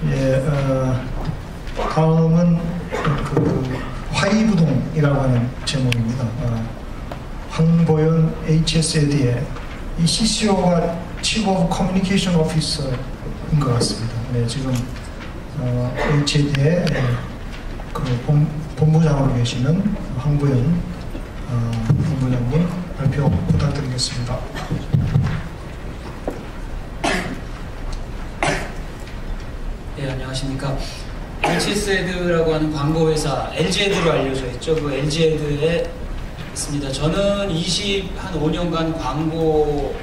예, 다음은 그 화이부동이라고 하는 제목입니다. 황보연 HSAD의 이 CCO가 Chief of Communication Officer인 것 같습니다. 네, 지금 HSAD의 그 본부장으로 계시는 황보연 본부장님 발표 부탁드리겠습니다. 네, 안녕하십니까. HSAD라고 하는 광고회사, LG에드로 알려져 있죠. 그 LG에드에 있습니다. 저는 25년간 광고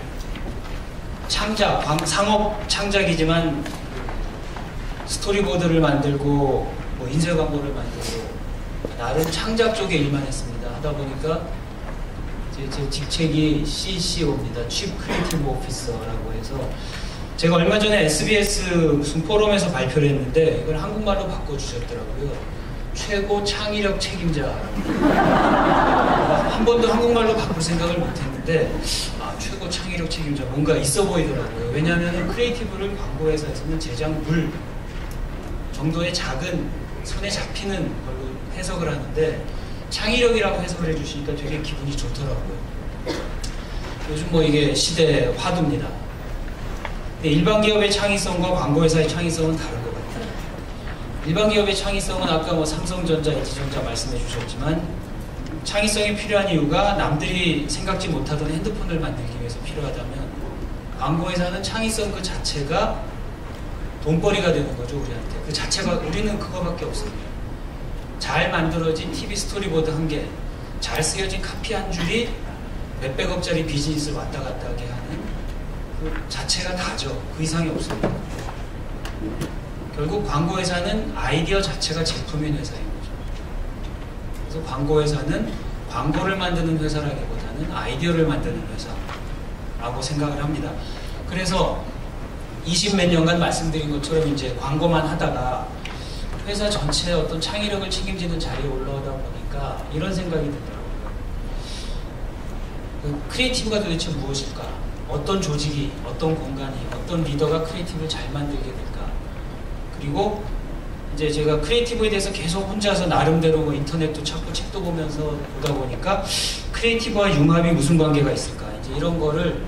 창작, 상업 창작이지만 스토리보드를 만들고 뭐 인쇄 광고를 만들고 나름 창작 쪽에 일만 했습니다. 하다 보니까 제 직책이 CCO입니다. Chief Creative Officer라고 해서 제가 얼마 전에 SBS 무슨 포럼에서 발표를 했는데 이걸 한국말로 바꿔주셨더라고요. 최고 창의력 책임자. 한 번도 한국말로 바꿀 생각을 못했는데 최고 창의력 책임자 뭔가 있어 보이더라고요. 왜냐하면 크리에이티브를 광고회사에서는 제작물 정도의 작은 손에 잡히는 걸로 해석을 하는데 창의력이라고 해석을 해주시니까 되게 기분이 좋더라고요. 요즘 뭐 이게 시대의 화두입니다. 일반 기업의 창의성과 광고회사의 창의성은 다른 것 같아요. 일반 기업의 창의성은 아까 뭐 삼성전자, LG전자 말씀해 주셨지만 창의성이 필요한 이유가 남들이 생각지 못하던 핸드폰을 만들기 위해서 필요하다면 광고회사는 창의성 그 자체가 돈벌이가 되는 거죠. 우리한테. 그 자체가 우리는 그거밖에 없습니다. 잘 만들어진 TV 스토리보드 한 개, 잘 쓰여진 카피 한 줄이 몇백억짜리 비즈니스를 왔다 갔다 하게 하는 그 자체가 다죠. 그 이상이 없습니다. 결국 광고회사는 아이디어 자체가 제품인 회사인 거죠. 그래서 광고회사는 광고를 만드는 회사라기보다는 아이디어를 만드는 회사라고 생각을 합니다. 그래서 20몇 년간 말씀드린 것처럼 이제 광고만 하다가 회사 전체의 어떤 창의력을 책임지는 자리에 올라오다 보니까 이런 생각이 들더라고요. 그 크리에이티브가 도대체 무엇일까? 어떤 조직이, 어떤 공간이, 어떤 리더가 크리에이티브를 잘 만들게 될까? 그리고 이제 제가 크리에이티브에 대해서 계속 혼자서 나름대로 뭐 인터넷도 찾고 책도 보면서 보다 보니까 크리에이티브와 융합이 무슨 관계가 있을까? 이제 이런 거를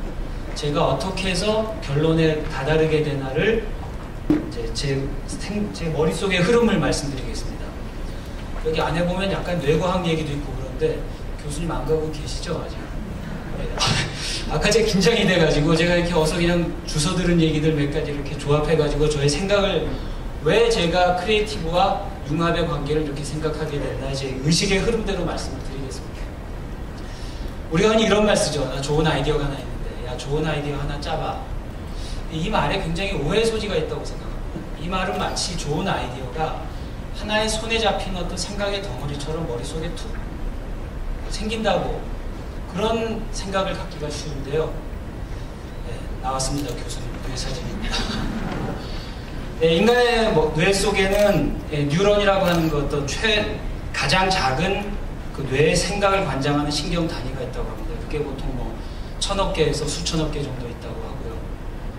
제가 어떻게 해서 결론에 다다르게 되나를 이제 제 머릿속의 흐름을 말씀드리겠습니다. 여기 안에 보면 약간 뇌과학 얘기도 있고 그런데 교수님 안 가고 계시죠? 아직? 네. 아까 제가 긴장이 돼가지고 제가 이렇게 어서 그냥 주워 들은 얘기들 몇 가지 이렇게 조합해가지고 저의 생각을 왜 제가 크리에이티브와 융합의 관계를 이렇게 생각하게 됐나 제 의식의 흐름대로 말씀을 드리겠습니다. 우리가 흔히 이런 말 쓰죠. 나 좋은 아이디어가 하나 있는데 야 좋은 아이디어 하나 짜봐. 이 말에 굉장히 오해 소지가 있다고 생각합니다. 이 말은 마치 좋은 아이디어가 하나의 손에 잡힌 어떤 생각의 덩어리처럼 머릿속에 툭 생긴다고 그런 생각을 갖기가 쉬운데요. 네, 나왔습니다. 교수님 뇌 사진입니다. 네, 인간의 뇌 속에는 뉴런이라고 하는 그 어떤 가장 작은 그 뇌의 생각을 관장하는 신경 단위가 있다고 합니다. 그게 보통 뭐 1000억 개에서 수천억 개 정도 있다고 하고요.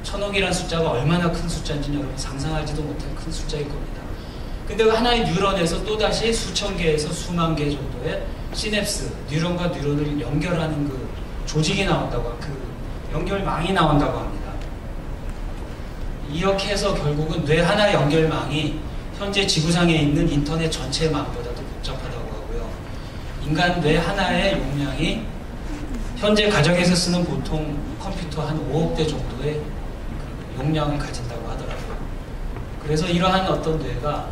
1000억이라는 숫자가 얼마나 큰 숫자인지는 여러분 상상하지도 못할 큰 숫자일 겁니다. 근데 그 하나의 뉴런에서 또다시 수천 개에서 수만 개 정도의 시냅스, 뉴런과 뉴런을 연결하는 그 조직이 나온다고, 그 연결망이 나온다고 합니다. 이렇게 해서 결국은 뇌 하나의 연결망이 현재 지구상에 있는 인터넷 전체 망보다도 복잡하다고 하고요. 인간 뇌 하나의 용량이 현재 가정에서 쓰는 보통 컴퓨터 한 5억 대 정도의 그 용량을 가진다고 하더라고요. 그래서 이러한 어떤 뇌가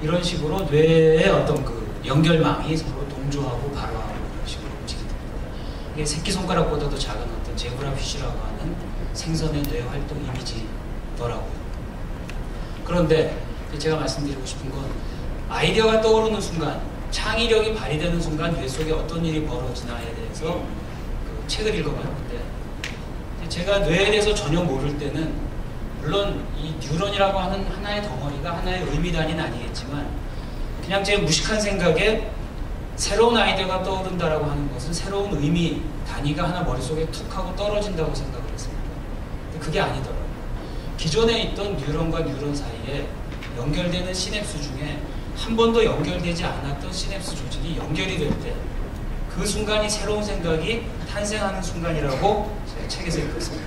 이런 식으로 뇌의 어떤 그 연결망이 서로 동조하고 발화하고 이런 식으로 움직이게 됩니다. 이게 새끼손가락보다도 작은 어떤 제브라피쉬라고 하는 생선의 뇌 활동 이미지더라고요. 그런데 제가 말씀드리고 싶은 건 아이디어가 떠오르는 순간, 창의력이 발휘되는 순간 뇌 속에 어떤 일이 벌어지나에 대해서 그 책을 읽어봤는데 제가 뇌에 대해서 전혀 모를 때는 물론 이 뉴런이라고 하는 하나의 덩어리가 하나의 의미 단위는 아니겠지만 그냥 제 무식한 생각에 새로운 아이디어가 떠오른다라고 하는 것은 새로운 의미 단위가 하나 머릿속에 툭 하고 떨어진다고 생각을 했습니다. 근데 그게 아니더라고요. 기존에 있던 뉴런과 뉴런 사이에 연결되는 시냅스 중에 한 번도 연결되지 않았던 시냅스 조직이 연결이 될 때 그 순간이 새로운 생각이 탄생하는 순간이라고 제가 책에서 읽었습니다.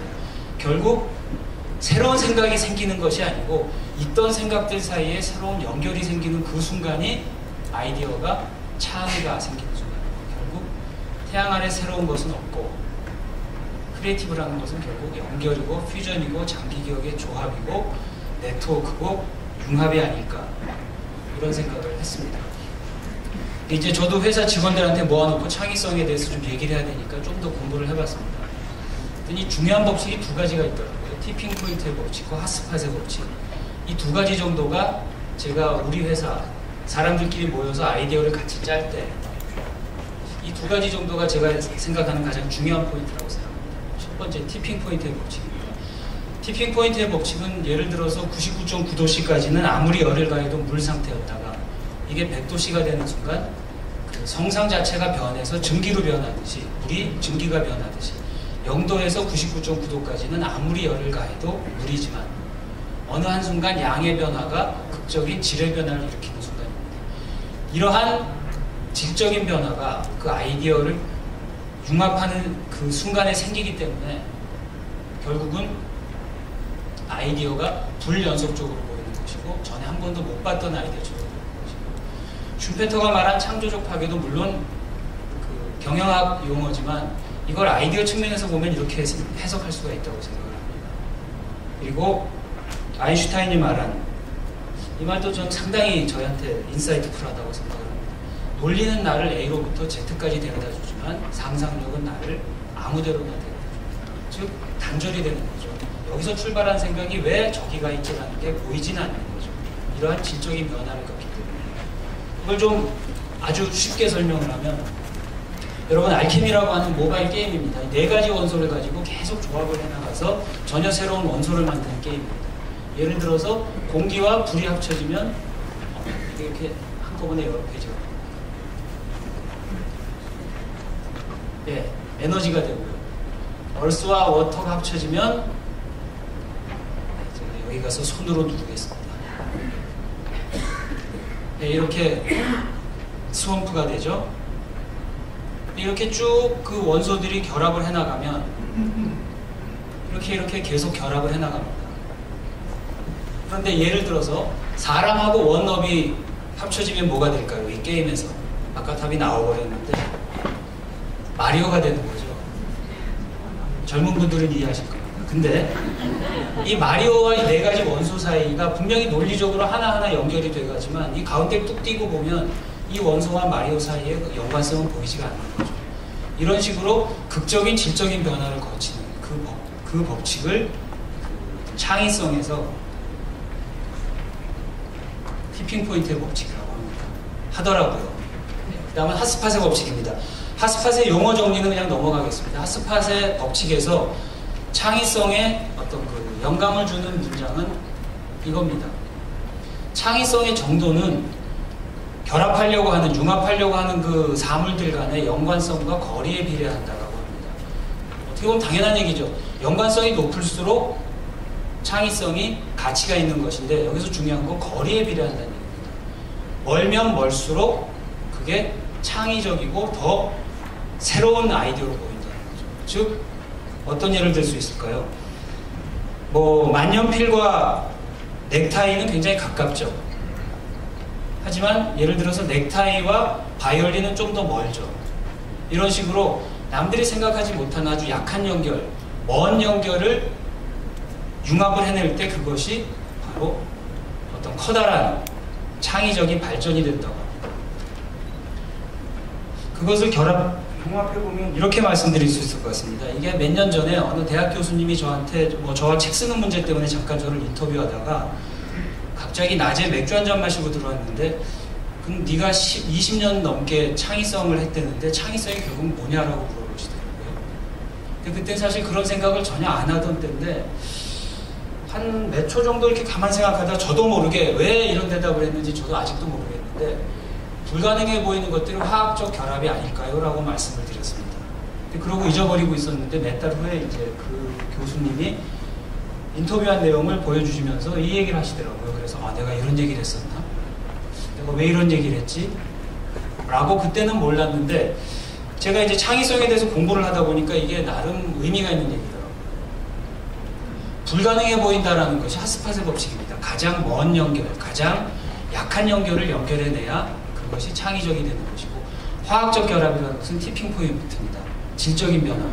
결국 새로운 생각이 생기는 것이 아니고 있던 생각들 사이에 새로운 연결이 생기는 그 순간이 아이디어가 창의가 생기는 순간입니다. 결국 태양 아래 새로운 것은 없고 크리에이티브라는 것은 결국 연결이고 퓨전이고 장기기억의 조합이고 네트워크고 융합이 아닐까 이런 생각을 했습니다. 이제 저도 회사 직원들한테 모아놓고 창의성에 대해서 좀 얘기를 해야 되니까 좀 더 공부를 해봤습니다. 그랬더니 중요한 법칙이 두 가지가 있더라고요. 티핑 포인트의 법칙과 핫스팟의 법칙. 이 두 가지 정도가 제가 우리 회사 사람들끼리 모여서 아이디어를 같이 짤 때 이 두 가지 정도가 제가 생각하는 가장 중요한 포인트라고 생각합니다. 첫 번째 티핑 포인트의 법칙입니다. 티핑 포인트의 법칙은 예를 들어서 99.9도씨까지는 아무리 열을 가해도 물 상태였다가 이게 100도씨가 되는 순간 그 성상 자체가 변해서 증기로 변하듯이 물이 증기가 변하듯이 0도에서 99.9도까지는 아무리 열을 가해도 물이지만 어느 한순간 양의 변화가 극적인 질의 변화를 일으키는 순간입니다. 이러한 질적인 변화가 그 아이디어를 융합하는 그 순간에 생기기 때문에 결국은 아이디어가 불연속적으로 보이는 것이고 전에 한 번도 못 봤던 아이디어처럼 보이는 것이고 슈페터가 말한 창조적 파괴도 물론 그 경영학 용어지만 이걸 아이디어 측면에서 보면 이렇게 해석할 수가 있다고 생각을 합니다. 그리고 아인슈타인이 말한 이 말도 저는 상당히 저한테 인사이트풀하다고 생각을 합니다. 논리는 나를 A로부터 Z까지 데려다 주지만 상상력은 나를 아무데로나 데려다 줍니다. 즉 단절이 되는 거죠. 여기서 출발한 생각이 왜 저기가 있지라는 게 보이진 않는 거죠. 이러한 질적인 변화를 겪기 때문에 그걸 좀 아주 쉽게 설명을 하면 여러분 알케미라고 하는 모바일 게임입니다. 네 가지 원소를 가지고 계속 조합을 해나가서 전혀 새로운 원소를 만드는 게임입니다. 예를 들어서 공기와 불이 합쳐지면 이렇게 한꺼번에 여러 페이지가 에너지가 되고요. 얼스와 워터가 합쳐지면 제가 여기 가서 손으로 누르겠습니다. 이렇게 스왑프가 되죠. 이렇게 쭉 그 원소들이 결합을 해나가면 이렇게 계속 결합을 해나갑니다. 그런데 예를 들어서 사람하고 원업이 합쳐지면 뭐가 될까요? 이 게임에서 아까 답이 나와버렸는데 마리오가 되는 거죠. 젊은 분들은 이해하실 겁니다. 근데 이 마리오와 이 네 가지 원소 사이가 분명히 논리적으로 하나하나 연결이 돼가지만 이 가운데 뚝 띄고 보면 이 원소와 마리오 사이의 연관성은 보이지가 않는 거죠. 이런 식으로 극적인 질적인 변화를 거치는 그 법칙을 창의성에서 티핑 포인트의 법칙이라고 합니다. 하더라고요. 그 다음은 핫스팟의 법칙입니다. 핫스팟의 용어 정리는 그냥 넘어가겠습니다. 핫스팟의 법칙에서 창의성에 어떤 그 영감을 주는 문장은 이겁니다. 창의성의 정도는 결합하려고 하는, 융합하려고 하는 그 사물들 간의 연관성과 거리에 비례한다고 합니다. 어떻게 보면 당연한 얘기죠. 연관성이 높을수록 창의성이 가치가 있는 것인데 여기서 중요한 건 거리에 비례한다는 얘기입니다. 멀면 멀수록 그게 창의적이고 더 새로운 아이디어로 보인다는 거죠. 즉 어떤 예를 들 수 있을까요? 뭐 만년필과 넥타이는 굉장히 가깝죠. 하지만 예를 들어서 넥타이와 바이올린은 좀 더 멀죠. 이런 식으로 남들이 생각하지 못한 아주 약한 연결, 먼 연결을 융합을 해낼 때 그것이 바로 어떤 커다란 창의적인 발전이 된다고 합니다. 그것을 융합해보면 이렇게 말씀드릴 수 있을 것 같습니다. 이게 몇 년 전에 어느 대학 교수님이 저한테 저와 책 쓰는 문제 때문에 잠깐 저를 인터뷰하다가 갑자기 낮에 맥주 한잔 마시고 들어왔는데 그럼 네가 20년 넘게 창의성을 했대는데 창의성이 결국 뭐냐라고 물어보시더라고요. 근데 그때 사실 그런 생각을 전혀 안 하던 때인데 한 몇 초 정도 이렇게 가만 생각하다 저도 모르게 왜 이런 대답을 했는지 저도 아직도 모르겠는데 불가능해 보이는 것들은 화학적 결합이 아닐까요? 라고 말씀을 드렸습니다. 그러고 잊어버리고 있었는데 몇 달 후에 이제 그 교수님이 인터뷰한 내용을 보여주시면서 이 얘기를 하시더라고요. 그래서 내가 이런 얘기를 했었나? 내가 왜 이런 얘기를 했지? 라고 그때는 몰랐는데 제가 이제 창의성에 대해서 공부를 하다 보니까 이게 나름 의미가 있는 얘기더라고요. 불가능해 보인다라는 것이 하스팟의 법칙입니다. 가장 먼 연결, 가장 약한 연결을 연결해내야 그것이 창의적이 되는 것이고, 화학적 결합이라는 것은 티핑 포인트입니다. 질적인 변화.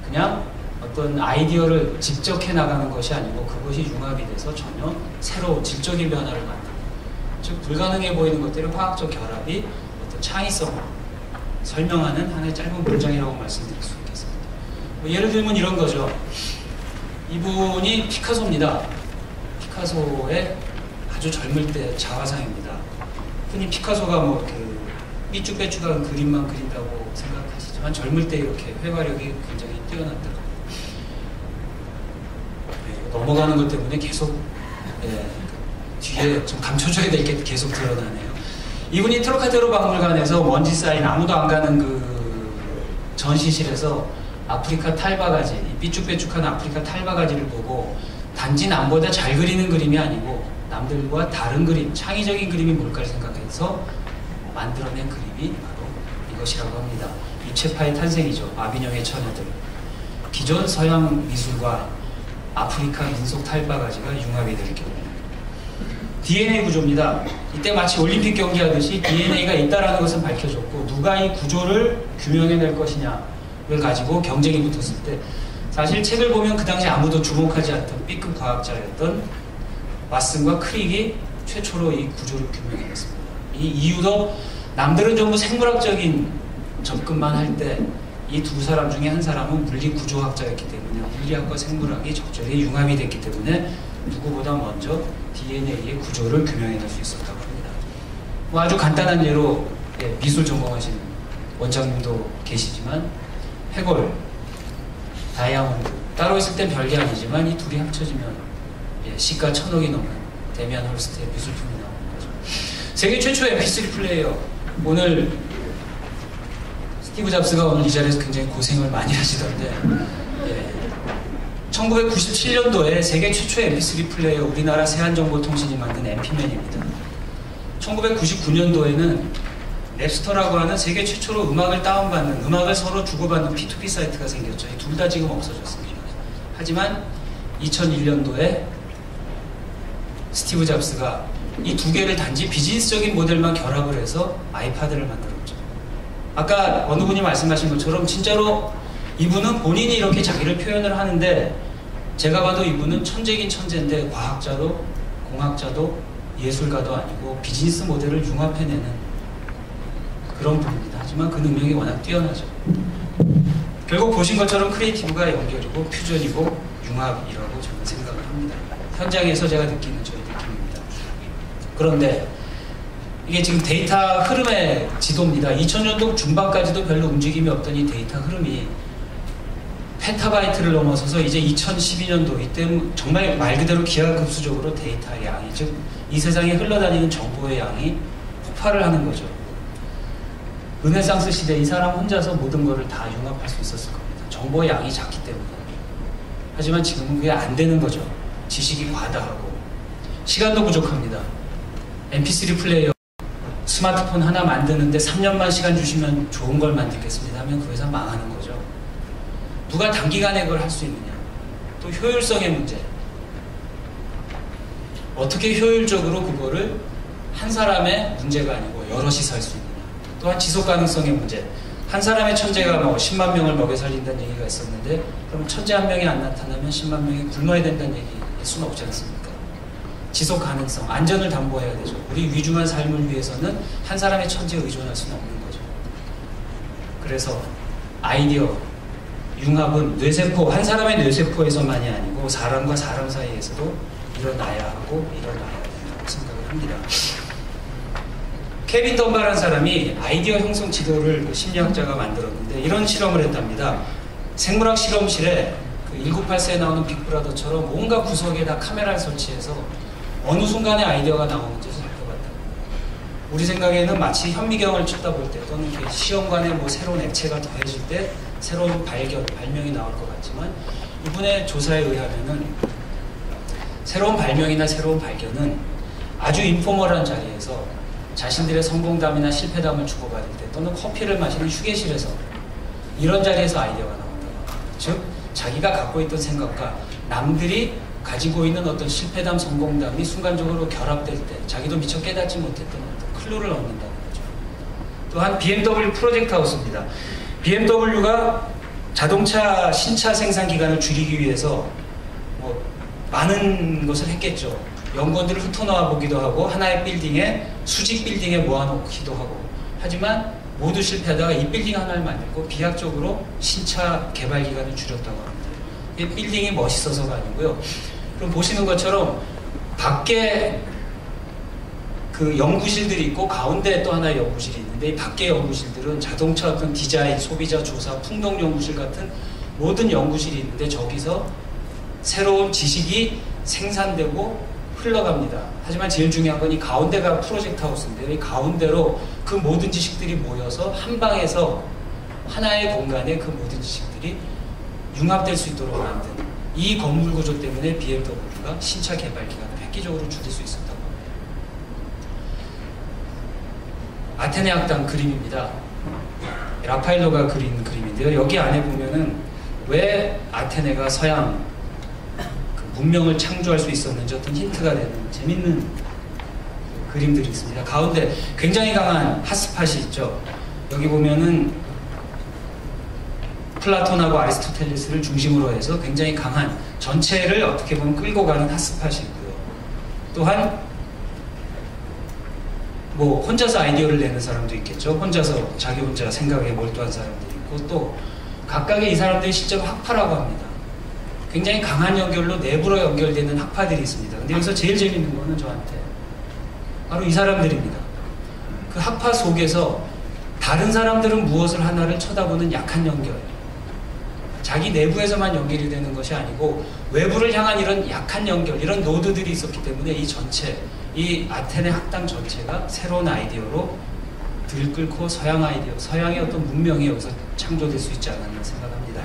그냥 어떤 아이디어를 직접 해나가는 것이 아니고 그것이 융합이 돼서 전혀 새로운 질적인 변화를 만드는, 즉 불가능해 보이는 것들의 화학적 결합이 어떤 창의성을 설명하는 하나의 짧은 문장이라고 말씀드릴 수 있겠습니다. 예를 들면 이런 거죠. 이분이 피카소입니다. 피카소의 아주 젊을 때 자화상입니다. 흔히 피카소가 뭐 그 삐쭉빼쭉한 그림만 그린다고 생각하시지만 젊을 때 이렇게 회화력이 굉장히 뛰어났더라고요. 넘어가는 것 때문에 계속 뒤에 좀 감춰줘야 될 게 계속 드러나네요. 이분이 트로카테로 박물관에서 먼지 쌓인 아무도 안 가는 그 전시실에서 아프리카 탈바가지, 삐쭉빼쭉한 아프리카 탈바가지를 보고 단지 남보다 잘 그리는 그림이 아니고 남들과 다른 그림, 창의적인 그림이 뭘까 생각해서 만들어낸 그림이 바로 이것이라고 합니다. 입체파의 탄생이죠. 아비뇽의 처녀들. 기존 서양 미술과 아프리카 민속 탈바가지가 융합이 될 경우. DNA 구조입니다. 이때 마치 올림픽 경기하듯이 DNA가 있다라는 것은 밝혀졌고, 누가 이 구조를 규명해낼 것이냐를 가지고 경쟁이 붙었을 때, 사실 책을 보면 그 당시 아무도 주목하지 않던 B급 과학자였던 왓슨과 크릭이 최초로 이 구조를 규명해냈습니다. 이 이유도 남들은 전부 생물학적인 접근만 할 때 이 두 사람 중에 한 사람은 물리 구조학자였기 때문에 물리학과 생물학이 적절히 융합이 됐기 때문에 누구보다 먼저 DNA의 구조를 규명해낼 수 있었다고 합니다. 뭐 아주 간단한 예로 미술 전공하시는 원장님도 계시지만 해골, 다이아몬드 따로 있을 땐 별게 아니지만 이 둘이 합쳐지면 시가 1000억이 넘는 데미안 홀스트의 미술품이 나오는 거죠. 세계 최초의 MP3 플레이어. 오늘 스티브 잡스가 오늘 이 자리에서 굉장히 고생을 많이 하시던데 1997년도에 세계 최초의 MP3 플레이어 우리나라 세한정보통신이 만든 MP맨입니다. 1999년도에는 랩스터라고 하는 세계 최초로 음악을 다운받는, 음악을 서로 주고받는 P2P 사이트가 생겼죠. 둘 다 지금 없어졌습니다. 하지만 2001년도에 스티브 잡스가 이 두 개를 단지 비즈니스적인 모델만 결합을 해서 아이파드를 만들었죠. 아까 어느 분이 말씀하신 것처럼 진짜로 이분은 본인이 이렇게 자기를 표현을 하는데, 제가 봐도 이분은 천재긴 천재인데 과학자도 공학자도 예술가도 아니고 비즈니스 모델을 융합해내는 그런 분입니다. 하지만 그 능력이 워낙 뛰어나죠. 결국 보신 것처럼 크리에이티브가 연결이고 퓨전이고 융합이라고 저는 생각을 합니다. 현장에서 제가 느끼는 저의 느낌입니다. 그런데 이게 지금 데이터 흐름의 지도입니다. 2000년도 중반까지도 별로 움직임이 없던 이 데이터 흐름이 페타바이트를 넘어서서 이제 2012년도 이때 정말 말 그대로 기하급수적으로 데이터의 양이, 즉 이 세상에 흘러다니는 정보의 양이 폭발을 하는 거죠. 르네상스 시대 이 사람 혼자서 모든 것을 다 융합할 수 있었을 겁니다. 정보의 양이 작기 때문에. 하지만 지금은 그게 안 되는 거죠. 지식이 과다하고 시간도 부족합니다. MP3 플레이어 스마트폰 하나 만드는데 3년만 시간 주시면 좋은 걸 만들겠습니다 하면 그 회사 망하는 거죠. 누가 단기간에 그걸 할 수 있느냐. 또 효율성의 문제. 어떻게 효율적으로 그거를 한 사람의 문제가 아니고 여럿이서 할 수 있느냐. 또한 지속 가능성의 문제. 한 사람의 천재가 뭐 10만 명을 먹여 살린다는 얘기가 있었는데, 그럼 천재 한 명이 안 나타나면 10만 명이 굶어야 된다는 얘기일 수는 없지 않습니까? 지속 가능성, 안전을 담보해야 되죠. 우리 위중한 삶을 위해서는 한 사람의 천재에 의존할 수는 없는 거죠. 그래서 아이디어, 융합은 뇌세포, 한 사람의 뇌세포에서만이 아니고 사람과 사람 사이에서도 일어나야 하고 일어나야 된다고 생각을 합니다. 케빈 덤바라는 사람이 아이디어 형성 지도를 심리학자가 만들었는데 이런 실험을 했답니다. 생물학 실험실에 그 1984에 나오는 빅브라더처럼 온갖 구석에다 카메라를 설치해서 어느 순간에 아이디어가 나오는지 살펴봤다. 우리 생각에는 마치 현미경을 쳐다볼 때 또는 시험관에 뭐 새로운 액체가 더해질 때 새로운 발명이 나올 것 같지만, 이분의 조사에 의하면은 새로운 발명이나 새로운 발견은 아주 인포멀한 자리에서 자신들의 성공담이나 실패담을 주고받을 때 또는 커피를 마시는 휴게실에서 이런 자리에서 아이디어가 나온다고 합니다. 즉 자기가 갖고 있던 생각과 남들이 가지고 있는 어떤 실패담, 성공담이 순간적으로 결합될 때 자기도 미처 깨닫지 못했던 어떤 클루를 얻는다는 거죠. 또한 BMW 프로젝트 하우스입니다. BMW가 자동차 신차 생산 기간을 줄이기 위해서 뭐 많은 것을 했겠죠. 연구원들을 흩어놓아 보기도 하고 하나의 빌딩에 수직 빌딩에 모아놓기도 하고 하지만 모두 실패하다가 이 빌딩 하나를 만들고 비약적으로 신차 개발 기간을 줄였다고 합니다. 이게 빌딩이 멋있어서가 아니고요. 그럼 보시는 것처럼 밖에 그 연구실들이 있고 가운데 또 하나의 연구실이 있는데 이 밖의 연구실들은 자동차 어떤 디자인, 소비자 조사, 풍동 연구실 같은 모든 연구실이 있는데 저기서 새로운 지식이 생산되고 흘러갑니다. 하지만 제일 중요한 건 이 가운데가 프로젝트 하우스인데요. 이 가운데로 그 모든 지식들이 모여서 한 방에서 하나의 공간에 그 모든 지식들이 융합될 수 있도록 만든 이 건물 구조 때문에 BMW가 신차 개발 기간을 획기적으로 줄일 수 있었다고 합니다. 아테네 학당 그림입니다. 라파엘로가 그린 그림인데요. 여기 안에 보면은 왜 아테네가 서양 문명을 창조할 수 있었는지 어떤 힌트가 되는 재밌는 그림들이 있습니다. 가운데 굉장히 강한 핫스팟이 있죠. 여기 보면은 플라톤하고 아리스토텔레스를 중심으로 해서 굉장히 강한 전체를 어떻게 보면 끌고 가는 핫스팟이 있고요. 또한 뭐 혼자서 아이디어를 내는 사람도 있겠죠. 혼자서 자기 혼자 생각에 몰두한 사람들이 있고 또 각각의 이 사람들이 실제로 학파라고 합니다. 굉장히 강한 연결로 내부로 연결되는 학파들이 있습니다. 근데 여기서 제일 재밌는 거는 저한테 바로 이 사람들입니다. 그 학파 속에서 다른 사람들은 무엇을 하나를 쳐다보는 약한 연결, 자기 내부에서만 연결이 되는 것이 아니고 외부를 향한 이런 약한 연결, 이런 노드들이 있었기 때문에 이 전체, 이 아테네 학당 전체가 새로운 아이디어로 들끓고 서양 아이디어, 서양의 어떤 문명이 여기서 창조될 수 있지 않았나 생각합니다.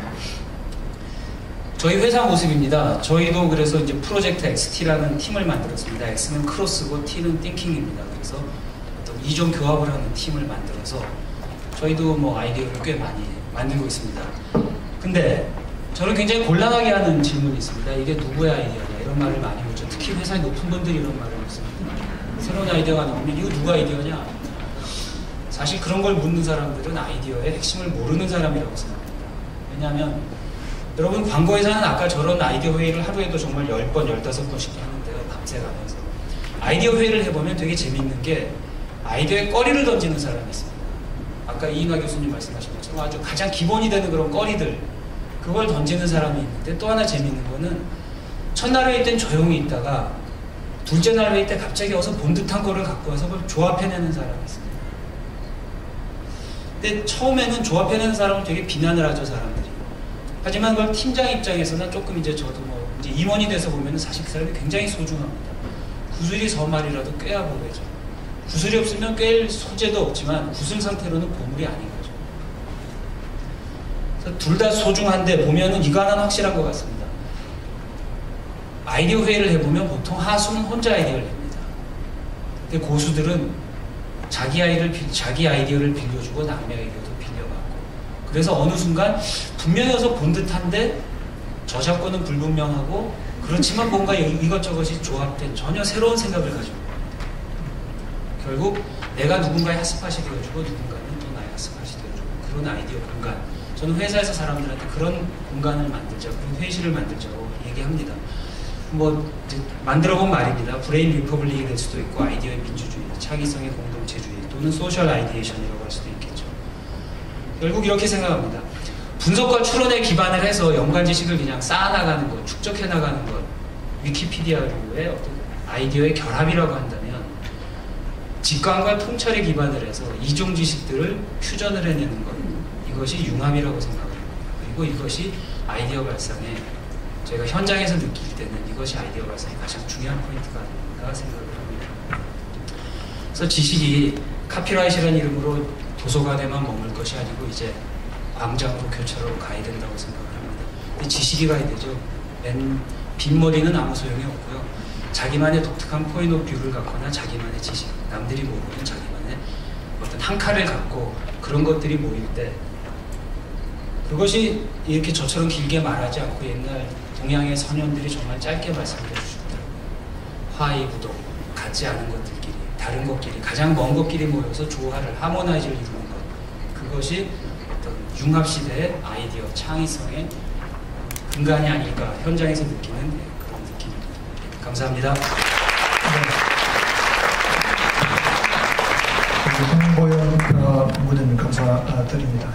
저희 회사 모습입니다. 저희도 그래서 이제 프로젝트 XT라는 팀을 만들었습니다. X는 크로스고 T는 띵킹입니다. 그래서 어떤 이종 교합을 하는 팀을 만들어서 저희도 뭐 아이디어를 꽤 많이 만들고 있습니다. 근데 저는 굉장히 곤란하게 하는 질문이 있습니다. 이게 누구의 아이디어냐 이런 말을 많이 묻죠. 특히 회사의 높은 분들이 이런 말을 묻습니다. 새로운 아이디어가 나오면 이거 누구 아이디어냐? 사실 그런 걸 묻는 사람들은 아이디어의 핵심을 모르는 사람이라고 생각합니다. 왜냐하면 여러분 광고회사는 아까 저런 아이디어 회의를 하루에도 정말 10번, 15번씩 하는데요. 밤새 가면서. 아이디어 회의를 해보면 되게 재밌는 게 아이디어에 꺼리를 던지는 사람이 있습니다. 아까 이인화 교수님 말씀하신 것처럼 아주 가장 기본이 되는 그런 꺼리들, 그걸 던지는 사람이 있는데 또 하나 재밌는 거는 첫날 회의 땐 조용히 있다가 둘째 날 회의 때 갑자기 와서 본 듯한 거를 갖고 와서 그걸 조합해내는 사람이 있습니다. 근데 처음에는 조합해내는 사람을 되게 비난을 하죠, 사람들이. 하지만 그걸 팀장 입장에서는 조금 이제 저도 뭐 이제 임원이 돼서 보면은 사실 그 사람이 굉장히 소중합니다. 구슬이 서말이라도 꿰야 보겠죠. 구슬이 없으면 꿰일 소재도 없지만 구슬 상태로는 보물이 아닌 거죠. 그래서 둘 다 소중한데 보면은 이거 하나는 확실한 것 같습니다. 아이디어 회의를 해보면 보통 하수는 혼자 아이디어를 냅니다. 근데 고수들은 자기 아이디어를 빌려주고 남의 아이디어도 빌려받고 그래서 어느 순간 분명히 어서 본 듯한데 저작권은 불분명하고 그렇지만 뭔가 이것저것이 조합된 전혀 새로운 생각을 가지고 결국 내가 누군가의 핫스팟이 되어주고 누군가는 또 나의 핫스팟이 되어주고 그런 아이디어 공간. 저는 회사에서 사람들한테 그런 공간을 만들자, 그런 회의실을 만들자고 얘기합니다. 뭐 만들어본 말입니다. 브레인 리퍼블릭이 될 수도 있고 아이디어의 민주주의, 창의성의 공동체주의 또는 소셜 아이디에이션이라고 할 수도 있겠죠. 결국 이렇게 생각합니다. 분석과 추론에 기반을 해서 연관 지식을 그냥 쌓아나가는 것, 축적해 나가는 것, 위키피디아류의 어떤 아이디어의 결합이라고 한다면 직관과 통찰에 기반을 해서 이종 지식들을 퓨전을 해내는 것, 이것이 융합이라고 생각합니다. 그리고 이것이 아이디어 발상에 저희가 현장에서 느낄 때는 이것이 아이디어 발상의 가장 중요한 포인트가 아닌가 생각을 합니다. 그래서 지식이 카피라이트라는 이름으로 도서관에만 머물 것이 아니고 이제 광장으로 교차로 가야 된다고 생각을 합니다. 근데 지식이 가야 되죠. 빈머리는 아무 소용이 없고요. 아니고요. 자기만의 독특한 포인트 오브 뷰를 갖거나 자기만의 지식, 남들이 모르는 자기만의 어떤 한 칼을 갖고 그런 것들이 모일 때 그것이 이렇게 저처럼 길게 말하지 않고 옛날 동양의 선현들이 정말 짧게 말씀해 주셨더라고요. 화이부동, 같지 않은 것들끼리, 다른 것끼리, 가장 먼 것끼리 모여서 조화를, 하모나이즈를 이루는 것. 그것이 어떤 융합시대의 아이디어, 창의성의 근간이 아닐까 현장에서 느끼는 그런 느낌입니다. 감사합니다. 홍보영 무대님 감사드립니다.